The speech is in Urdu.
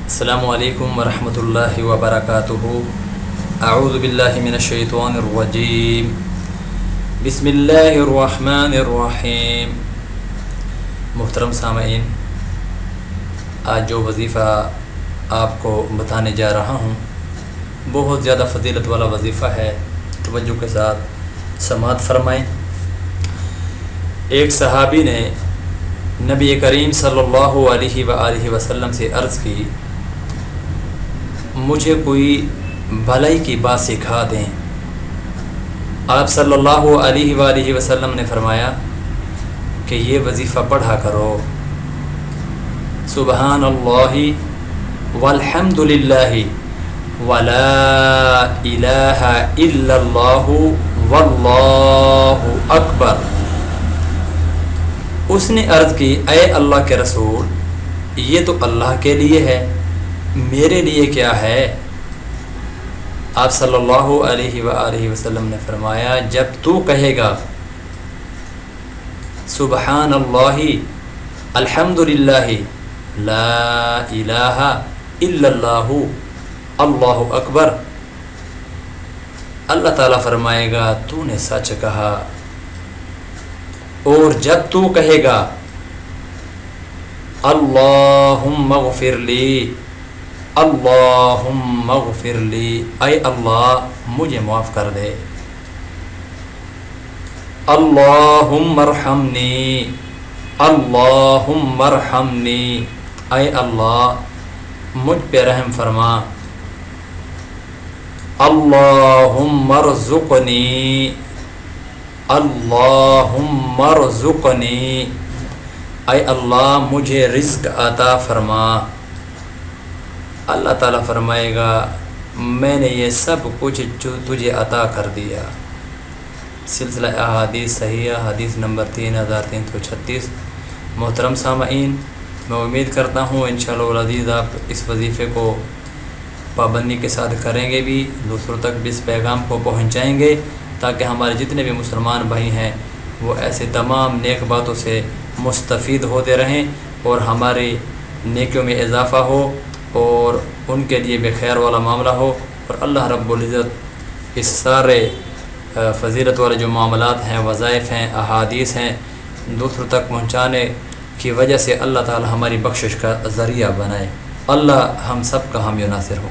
السلام علیکم ورحمۃ اللہ وبرکاتہ۔ اعوذ باللہ من الشیطان الرجیم، بسم اللہ الرحمن الرحیم۔ محترم سامعین، آج جو وظیفہ آپ کو بتانے جا رہا ہوں بہت زیادہ فضیلت والا وظیفہ ہے، توجہ کے ساتھ سماعت فرمائیں۔ ایک صحابی نے نبی کریم صلی اللہ علیہ وآلہ وسلم سے عرض کی، مجھے کوئی بھلائی کی بات سکھا دیں۔ آپ صلی اللہ علیہ وآلہ وسلم نے فرمایا کہ یہ وظیفہ پڑھا کرو، سبحان اللہ والحمد للہ ولا الہ الا اللہ واللہ اکبر۔ اس نے عرض کی، اے اللہ کے رسول، یہ تو اللہ کے لیے ہے، میرے لیے کیا ہے؟ آپ صلی اللہ علیہ وآلہ وسلم نے فرمایا، جب تو کہے گا سبحان اللہ الحمد للہ لا الہ الا اللہ اللہ اکبر، اللہ تعالیٰ فرمائے گا تو نے سچ کہا۔ اور جب تو کہے گا اللہم اغفر لی اللہم اغفر لی، اے اللہ مجھے معاف کر دے، اللہم ارحمنی اللہم ارحمنی، اے اللہ مجھ پہ رحم فرما، اللہم ارزقنی اللہم ارزقنی، اے اللہ مجھے رزق عطا فرما۔ اللہ تعالیٰ فرمائے گا میں نے یہ سب کچھ جو تجھے عطا کر دیا۔ سلسلہ احادیث صحیحہ، حدیث نمبر 3336۔ محترم سامعین، میں امید کرتا ہوں انشاءاللہ العزیز آپ اس وظیفے کو پابندی کے ساتھ کریں گے بھی، دوسروں تک بھی اس پیغام کو پہنچائیں گے، تاکہ ہمارے جتنے بھی مسلمان بھائی ہیں وہ ایسے تمام نیک باتوں سے مستفید ہوتے رہیں اور ہماری نیکیوں میں اضافہ ہو اور ان کے لیے بخیر والا معاملہ ہو، اور اللہ رب العزت اس سارے فضیلت والے جو معاملات ہیں، وظائف ہیں، احادیث ہیں، دوسروں تک پہنچانے کی وجہ سے اللہ تعالی ہماری بخشش کا ذریعہ بنائے۔ اللہ ہم سب کا حامی و ناصر ہو۔